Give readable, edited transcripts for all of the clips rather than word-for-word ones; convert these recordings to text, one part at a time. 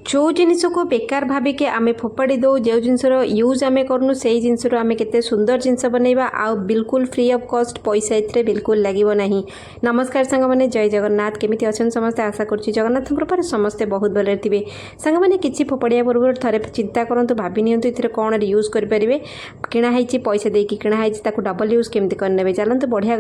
जो जिनिस को बेकार भाविक आम फोपाड़ी दो जो जिनसर यूज आम करूँ से जिनसर आम के सुंदर जिनस बनइबा आ बिल्कुल फ्री ऑफ कॉस्ट पैसा ये बिल्कुल लगे ना। नमस्कार सांग मैंने जय जगन्नाथ केमी अच्छा समस्ते आशा करुँच जगन्नाथ कृपा समस्ते बहुत भले थे। सांग मैंने किसी फोपाड़िया पूर्व थे चिंता करूँ भाभी नियंतु ये कौन यूज करेंगे किणाई पैसा देकी किणाई डबल यूज केमी करने चलते बढ़िया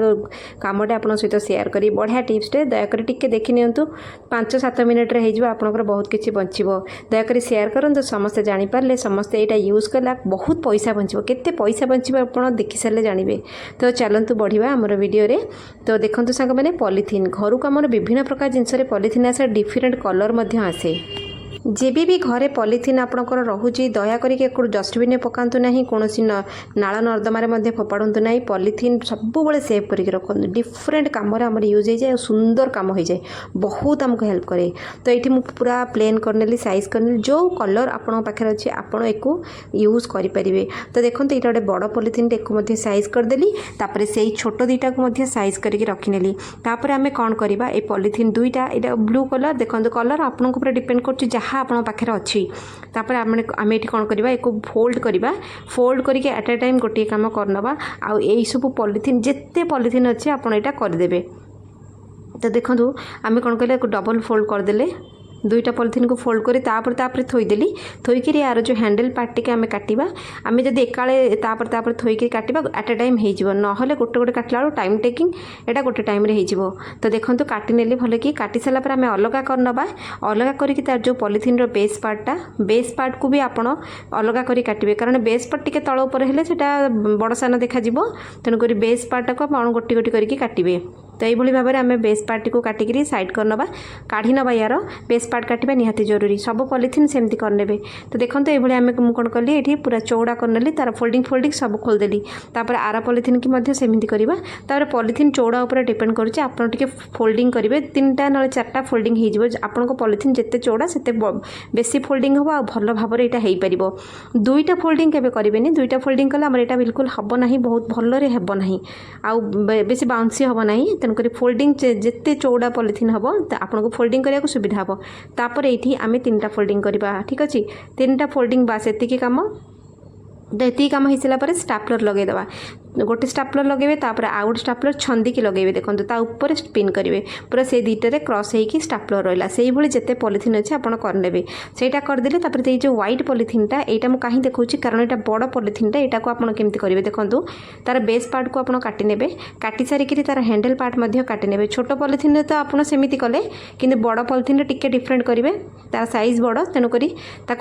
कमटे आप सहित सेयार करी बढ़िया टिप्सटे दयाकोरी टिके देखी नियंतु 5-7 मिनिट्रे हो आपंकर बहुत किसी बचो दयाकोरी सेयार करूँ समस्ते जानीपारे समस्ते यहाँ यूज कला बहुत पैसा बचो केते पैसा बचो आप देखी सारे जानवे। तो चलतु बढ़िया आमर वीडियो रे। तो देखो सांग मैंने पॉलीथीन घर को आमर विभिन्न प्रकार जिनस पॉलीथीन आसे डिफरेंट कलर आसे जेबी भी घरे पॉलीथीन आपणकर रोचे दयाकोरी एक डस्टबिन पकातु ना कौन नाल नर्दमार फोपाड़ू ना पॉलीथीन सब सेव करके रखु डिफरेंट कम यूज हो जाए सुंदर कम हो जाए बहुत आमको हेल्प करे। तो ये मुझे पूरा प्लेन करनेली साइज करनेली जो कलर आपण पाखे अच्छे आप यूज करेंगे। तो देखो ये गोटे बड़ पॉलीथीन एक साइज करदेली से छोट दुईटा को साइज करके रखिनेली आम कौन करवा ये पॉलीथीन दुईटा यहाँ ब्लू कलर देखो कलर आपन डिपेंड कर आपण पाखे अच्छी आम ये कौन करवा एक फोल्ड करवा फोल्ड करके एट ए टाइम गोटे कम करनवा आउ यही सब पॉलीथीन जिते पॉलीथीन अच्छे आप करदे। तो देखो आम कौन कले डबल फोल्ड करदे दुईटा पॉलीथीन को फोल्ड करी तापर थोईदेली थोईक यार जो हैंडल पार्ट टी आम काटा आम जब एकाले तापर थोईक काटा एट ए टाइम हो ना गोटे गोटे काटला टाइम टेकिंग एटा गोटे टाइम हो। तो देखो काटी नेली भले कि काटी सारापर आम अलग करनवा अलग करके तार जो पॉलीथीन रो बेस पार्ट को भी आपड़ अलग करी काटे कारण बेस पार्ट टी तल उपर हेले सेटा बड़ सान देखा तेणुक बेस पार्ट को आप गोटी गोटी करके काटे। तो यही भाव में आम बेस पार्ट को काटिक साइड करनवा काढ़ी नवा यार बेस पार्ट काटा निहाती जरूरी सब पॉलीथीन सेमती करने। तो देखो ये आम कौन कली ये पूरा चौड़ा करनेली तार फोल्डिंग सब खोलदेली आर पॉलीथीन की सेमती करवा पॉलीथीन चौड़ा उपर डिपेंड करुँचे आपड़ फोल्डिंग करेंगे 3टा ना 4टा फोल्डिंग हो पॉलीथीन जिते चौड़ा से बेसी फोल्डिंग हम आ भल भाव में यहाँ हो पार। 2टा फोल्डिंग केवे करेंगे 2टा फोल्डिंग कले आम यहाँ बिल्कुल हम ना बहुत भलरे हेब ना आउ बेसी बाउंसी हम ना तेणुक फोल्डिंग जिते चौड़ा पॉलीथीन हम आपको फोल्डिंग करने सुविधा हम तापर ये आम 3टा फोल्डिंग करवा ठीक अच्छे 3टा फोल्डिंग बास एतिकी कम। तो ये कम हो सारापर स्टापलर लगेदेवा गोटे स्टापलर लगे तापर आउ गोटे स्टापलर छंदी लगे देखो ऊपर स्पिन करेंगे पूरा से दुईटे क्रॉस होगी स्टापलर रहा से जिते पॉलीथीन अच्छे आप करने से करदेले तापर ये जो व्हाइट पॉलीथीनटा यहाँ मुझे कहीं देखा कारण यहाँ बड़ पॉलीथीनटा यहाँ को आप केमती करेंगे देखो तार बेस पार्ट को आप काटी ने काटी सारिकी तार हैंडल पार्ट काटी ने छोट पॉलीथीन तो आप सेमती कले कि बड़ पॉलीथीन टिके डिफरेंट करेंगे तार साइज बड़ तेणुक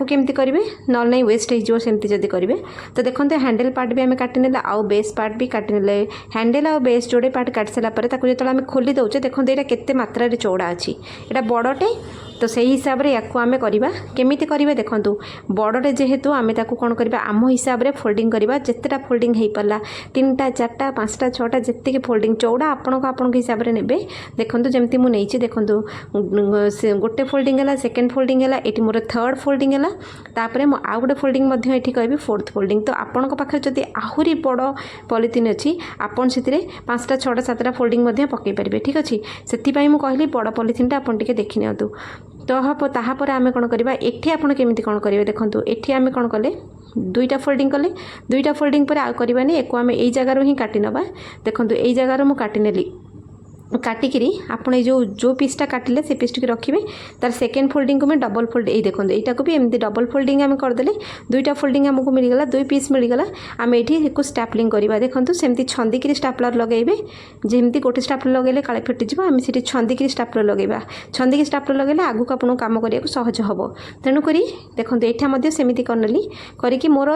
केमती करेंगे ना ना वेस्ट होमती जब करेंगे। तो देखो हैंडल पार्ट भी आम काटी ने आउ बेस पार्ट भी काटी ने हैंडल आ बेस जोड़े पार्ट काटी सारापर जो आम खोली दौचे देखो यहाँ केते मात्रा चौड़ा अच्छी यहाँ बड़टे। तो सही हिसाब से या आम करवा केमी करेंगे देखो बड़े जेहेतु आम कौन करवा आम हिसाब से फोल्डिंग करवा जितेटा फोल्डिंग हो पारा 3टा 4टा 5टा 6टा जितकी फोल्डिंग चौड़ा आपण हिसाब से ने देखो जमती मुझे देखो गोटे फोल्डिंग है सेकेंड फोल्डिंग है ये मोर 3rd फोल्डिंग है तापर आउ गोटे फोल्डिंग ये कह 4th फोल्डिंग। तो आपण पाखे जब आहरी बड़ पॉलीथीन अच्छी आपन से 5टा 6टा 7टा फोल्डिंग पकई पारे ठीक अच्छे से कहली बड़ पॉलीथीनटा आप देखी नियंतु। तो तापर आम कौन करवा एठी आपन केमिति कौन करेंगे देखो एठी आम कौन कले 2टा फोल्डिंग कले 2टा फोल्डिंग पर करवानी एक आम यही जगार ही काटी नवा देखो यही जगार मुझे काटी नेली काटिकी आपड़ जो पीसटा काटिले से पीस टी रखिए तार सेकेंड फोल्डिंग को मैं डबल फोल्ड ये देखो यहाँ को भी एमती डबल फोल्डिंग आम करदे 2टा फोल्डिंग आमको मिलगला 2 पीस मिलगला आम ये स्टापलिंग करवा देखो सेमती छंदी स्टापलर लगेबे जमती गोटे स्टापलर लगेले काले फिटिज आम से छंदी स्टापलर लगेगा छंदी स्टापलर लगेले आगू आपको कम करने सहज हम तेणुक देखो यहाँ सेमती करनेली करके मोर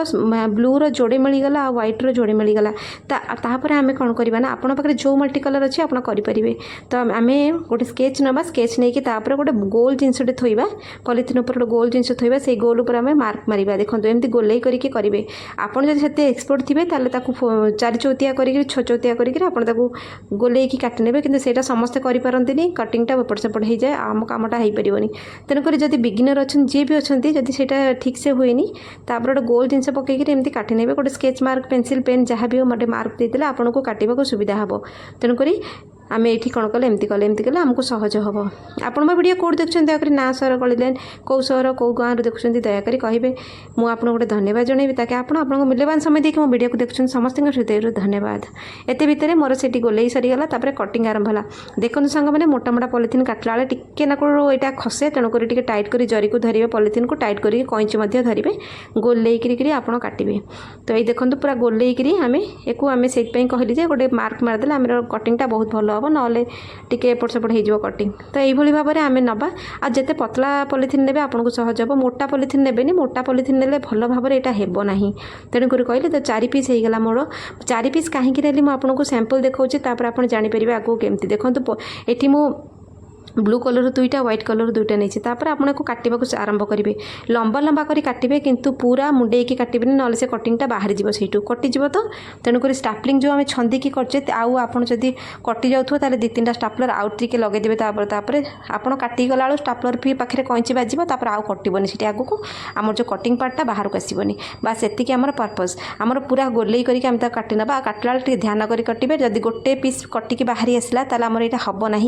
ब्लूर जोड़े मिलगला आ व्हाइट्र जोड़े मिलगला तापर आम कौन करवा ना आपन पाखे जो मल्टी कलर अच्छे आप करेंगे। तो आम गोटे स्केच नवा स्केच नहीं कि गोटे गोल जिनसटे थोड़ा पॉलीथीन उपर गोटे गोल जिनस थोड़ा से गोल उपर आम मार्क मारिबा देखो एमती गोलई करके करेंगे आपड़ जब से एक्सपर्ट थे ताले 4 चौथिया कर 6 चौथिया करके गोलई काटि ने कि समस्ते करें कटिंगटा एपट सेपट हो जाए आम कामटा हो पारनी तेणुक जब बिगिनर अच्छा जी भी अच्छा जब से ठीक से हुए गोटे गोल जिनस पकईकि एमती काटि ने गोटे स्केच मार्क पेंसिल पेन जहाँ भी हो मार्क देते आपको काटा सुविधा हम तेणुक आम ये कौन कले एमती कले आमको सहज हम आपण मो वीडियो कौट देखुं दयाकोरी ना सहर कले कौ सहर कौ गाँव देखुं दयाकोरी कहे मुझे गोटे धन्यवाद जनइबी ताकि आप मूल्यवान समय देखिए मो वीडियो को देखुं समस्त हृदय धन्यवाद। एत भितर मोर से गोलई सरीगला कटिंग आरंभ है। देखो सांग मैंने मोटा मोटा पॉलिथिन काटला बेले टिके यहाँ खसे तेणुक टाइट कर जरी को धरवे पॉलिथिन को टाइट कर कैंची धरवे गोलई करी आप काटे। तो ये देखो पूरा गोलई आम एक आम से कहली गोटे मार्क मारदे आम कटिंगटा बहुत भल हम ना टे एपट सेपट हो कटिंग। तो यही भाव में आम नवा आते पतला पॉलिथिन ने आपको सहज हम मोटा पॉलिथिन ने मोटा पॉलिथिन ने भल भाव में यहाँ हेब ना तेणुक कहली। तो 4 पीस होगा मोर 4 पीस कहीं मुझे आपको सैंपल देखा आप जापर आगू केमती देखो ये मु ब्लू कलर 2टा व्हाइट कलर 2टा नहीं आपको काटा आरंभ करेंगे लंबा लंबा कर काटे किंतु पूरा मुंडे की काटे ना से कटिंगटा बाहरी जीव से कटिज। तो तेणुक स्टापलिंग जो आम छंदी करचे आपड़ जदि कटि जाऊँ 2-3टा स्टापलर आउट टिके लगेदेवे आप काटी गला स्टापलर भी पाखे कैंची बाजिब आउ कटबनी से आगू आम जो कटिंग पार्टा बाहर को आसबनी बास एतिक आमर पर्पस आमर पूरा गोलई करके काटी ना काटला ध्यान कर कटे जदि गोटे पीस कटिकी बाहरी आसला आमर यहाँ हम ना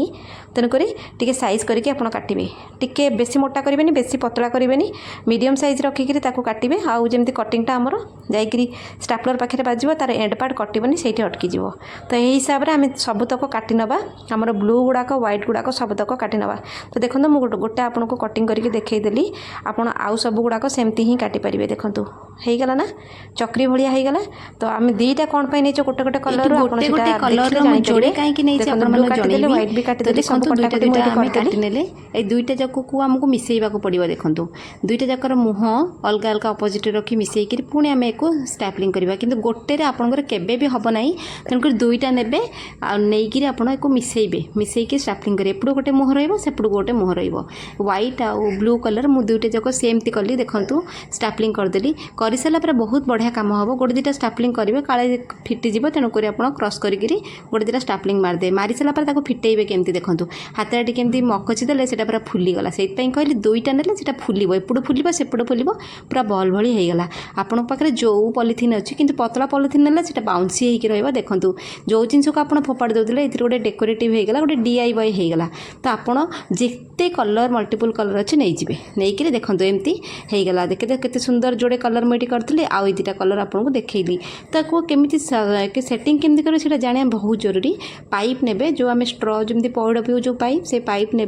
तेणुक टिके साइज करके आप काटे टिके बेसी मोटा करेंगे बेसी पतला करेंगे मीडियम साइज रखिकी काटे आउ जमी कटिंगटा आमर जाकि स्टापलर पाखे बाजिब तार एंड पार्ट कटबनी से अटकीज। तो यही हिसाब से आम सबतक काटी नवा आमर ब्लू गुड़ाक व्हाइट गुड़ाक सबतक काटी नवा। तो देखो मुझे गोटे आपको कटिंग करके देखईदेली आप आउ सब गुड़ाक सेमती ही काटी पारे। देखो होगला ना चक्री भाया होगला। तो आम 2टा कौन पर नहीं गोटे गोटे कलर व्हाइट भी काटी आम काटिने ये 2टा जाक को आमको मिसेबा पड़ो। देखो 2टा जाकर मुह अलग अलग अपोजिट रखी मिसेक पुणी आम एक स्टापलिंग करवा कि गोटे आपंकर केबे भी हम ना तेणुक 2टा ने नहीं आप मिसेबे मिसेक स्टापलिंग करेंगे एपट गोटे मुह रपट गोटे मुह व्हाइट आउ ब्लू कलर मुझे 2टा जाक सेमती कली। देखूँ स्टापलिंग करदेली कर सारापर बहुत बढ़िया कम हम गोटे 2टा स्टापलिंग करेंगे काले फिटिज तेणुक आप क्रॉस करके गोटे 2टा स्टापलिंग मारदे मारी सारापर फिटेबे केमती। देखूँ हाथ केमती मकची देले से पूरा फुलीगला से कहली 2टा ने से फुल एपट फुल सेपट फुल पूरा बल भली होगला। आपण पाखे जो पॉलिथिन अच्छी कि पतला पॉलिथिन ने से बाउंसी होकर देखूँ जो जिनस को आप फोपाड़ी देते ये गोटे डेकोरेटिव होगला गोटे DIY होगला। तो आपड़ जिते कलर मल्टीपल कलर अच्छे नहीं नहीं देखो एमती होगला देखते केते सुंदर जोड़े कलर मुझे करी आउ 2टा कलर आपको देखली। तो केमी सेटिंग केमती करें जाना बहुत जरूरी। पाइप ने जो आम स्ट्र जमी पौड़ पीऊ जो पाइप से पाइप ने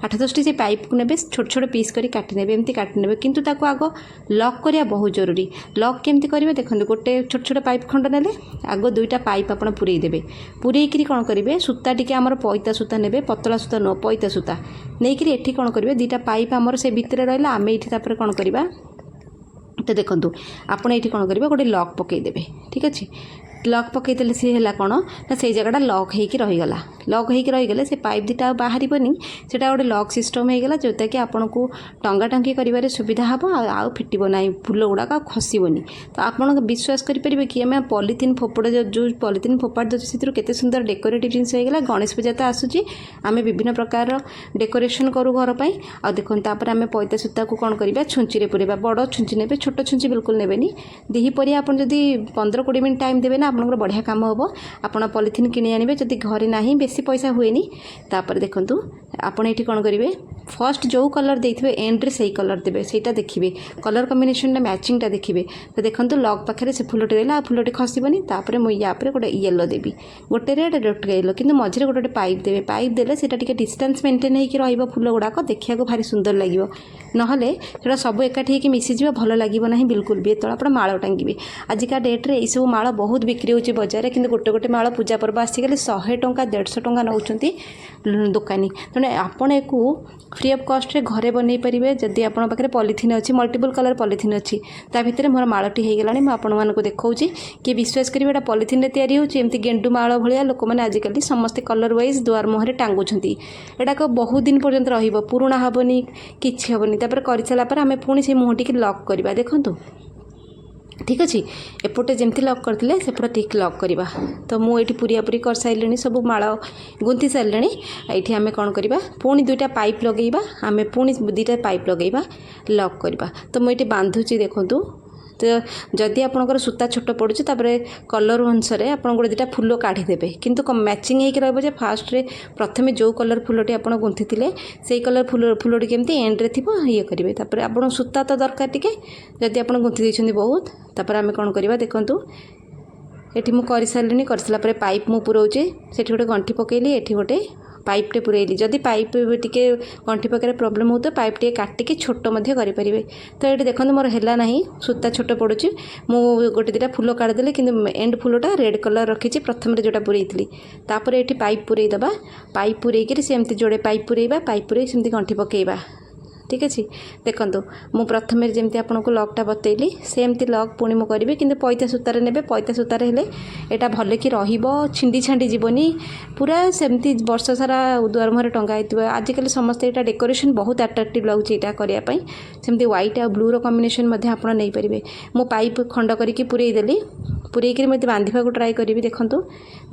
8-10टी से पाइप को ने छोट छोट पीस कर काटने एमती काटने किंतु ताको आग लॉक करिया बहुत जरूरी। लॉक केमती करेंगे देखो गोटे छोट छोट पाइप खंड ने आग 2टा पाइप आप पूरे देवे पूरेकरी कौन करेंगे सूता टी आम पैता सूता ने पतला सूता नुह पैता सूता नहीं एठी कौन करेंगे 2टा पाइप आमर से भितर रहा आम ये कौन करवा। तो देखो आपड़ ये कौन करेंगे गोटे लॉक पकईदेवे ठीक अच्छे लॉक पकईदे सी है कौन ना से जगह लॉक होगी रहीगला लॉक होगी रहीगले से पाइप 2टा बाहर से गोटे लॉक सिस्टम होगा जोटा कि आपन को टंगा टंगी कर सुविधा हम आउ फिटब ना फुल गुड़ाक खसबनी। तो आप विश्वास करेंगे कि आम पॉलिथिन फोपड़ जो पॉलिथिन फोपाड़ देते से केते सुंदर डेकोरेटिव जिनस होगा। गणेश पूजा तो आसूची आम विभिन्न प्रकार डेकोरेशन करूँ घर पर आ देखो आम पैता सूता को कौन करवा छुंची पुरेबा बड़ छुंची ने छोट छुंची बिल्कुल नेबेनी दीपरिया आप 15-20 मिनट टाइम देवे ना आपंकर बढ़िया काम हम आपड़ पॉलिथिन किणी आने जदि घरे ना बेसी पैसा हुएनी। तापर देखूँ आपड़ ये कौन करेंगे फर्स्ट जो कलर देते एंड्रे से कलर देवे से देखिए कलर कम्बिनेशन मैचिंगटा देखिए। तो देखो लॉक पाखे से फुलटी रहा फुलटी खसबनी मुझे या गोटे येलो देवी गोटे रेड गोटे येलो कि मझे गोटे पाइप देवे पाइप देले से डिस्टेंस मेंटेन हो फुल गुड़ाक देखा भारी सुंदर लगे ना सब एकाठी मिसीज भल लगे ना बिल्कुल भी। ये आप माड़ टांगे आजिका डेट्रे ये सब माड़ बहुत बिक्री होची बजार कि गोटे गोटे माड़ पूजा पर्व आसीगले 100 टंका 150 टंका नौ दुकानी। तेणु आपण एक फ्री ऑफ कॉस्ट रे घरे बनै परिबे जदि आपण पाखे पॉलिथिन अच्छी मल्टीपल कलर पॉलिथिन अच्छी ता भितर मोर माळटी हो गलानी मैं आपण मानको देखौची कि विश्वास करिवे एटा पॉलिथिन रे तयारी होची एमती गेंडू माळ भलिया लोक माने आजिकली समस्त कलर वाइज दुआर मुहरे टांगुछंती एटा को बहुत दिन पर्यंत रहिबो पुराना हबनी किछि हबनी तापर करि छला पर हमें पुणी से मुहटी के लॉक करबा देखंतु ठीक अच्छे एपटे जमती लॉक करते सेपटे ठीक लॉक करवा। तो मुझे पूरा पूरी कर सारे सब माड़ गुंथी सारे ये आम कौन करवा पुणी 2टा पाइप लगेगा आम पुणी 2टा पाइप लगेगा लॉक करवा। तो मुझे बांधुची देखूँ तो जदि आपंकर सूता छोट पड़ुଛି तापर कलर अनुसार आप गोटे दुटा फूल काढ़ीदेवे किंतु मैचिंग होकर रहा फास्ट रे प्रथम जो कलर फूलटी आप गुंथी से कलर फूलटी केमती एंड्रे थी ये करेंगे तापर आप सूता तो दरकार टिके जदि आप गुंथी देते बहुत तापर आम कौन करवा देखूँ ये मुझे कर सारे कर सारापर पाइप मुझे पुराऊे से गोटे गंठी पकईली ये गोटे पाइपटे पुरैली जदि पाइप टी गंठी पकड़ प्रोब्लेम हो तो पाइप टे काटिकी छोट करेंगे तो ये देखो मोर है ना सूता छोट पड़ुଛି मु गोटे दुटा फूल काढ़ीदेली कि एंड फूलटा रेड कलर रखी प्रथम जोटा पुरैली तापर ये पाइप पुरैदबा पाइप पुरैकि सेमती जोड़े पाइप पुरैबा पाइप पुरै सेमती गंठी पकईबा ठीक अच्छे देखूँ मु प्रथम जमी आपको लकटा बतैली सेमती लक पुणी मुझे करी कि पैता सूतार ने पैता सूतार हेले यहाँ भल कि छिंडी छांडी जीवनी पूरा सेमती वर्ष सारा दुआर मुहर टंगा आजिकल समस्ते यहाँ डेकोरेशन बहुत अट्राक्टिव लगुच यहाँ करने सेमती व्हाइट आ ब्लूर कॉम्बिनेशन आप नहीं पारे मु पाइप खंड करके पुरैदेली पुरैक मत बांधा को ट्राए करी देखूँ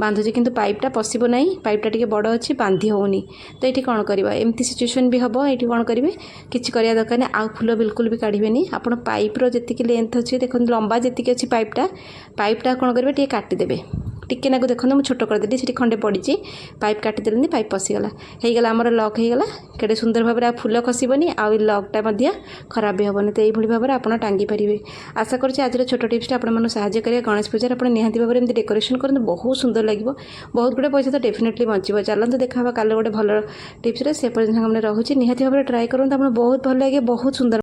बांधुची किंतु पाइपटा पशिब ना पाइपटा टी बड़ अच्छी बांधि होनी तो ये कौन करवा एमती सिचुएसन भी हम ये कौन करेंगे किसी करवा दरकार नहीं आउ फूल बिल्कुल भी काढ़े आप पाइपर जी लेंथ अच्छे देखो लंबा जी अच्छी पाइपटा कौन करेंगे टी काटिदेवे टिके नाक देखो मुझे छोट करदेली से खंडे पड़ी पाइप काटिदेली पाइप पशिगला होगा आमर लक होगा केटे सुंदर भाव में फूल खसबनी आउ लकटा खराब भी हेनी तो यही भाव में आप टांगी पारे आशा करुँच आज छोट टिप्स आपको साहय करेंगे गणेश पूजा आप निहाती भाव में डेकोरेशन करें बहुत सुंदर लगे बहुत गुड़े पैसा तो डेफिनेटली बचो चलते देखा कल गोटे भल टिप्स से पर्यटन रोचे निहाती भाव में ट्राए करूँ बहुत भल लगे बहुत सुंदर।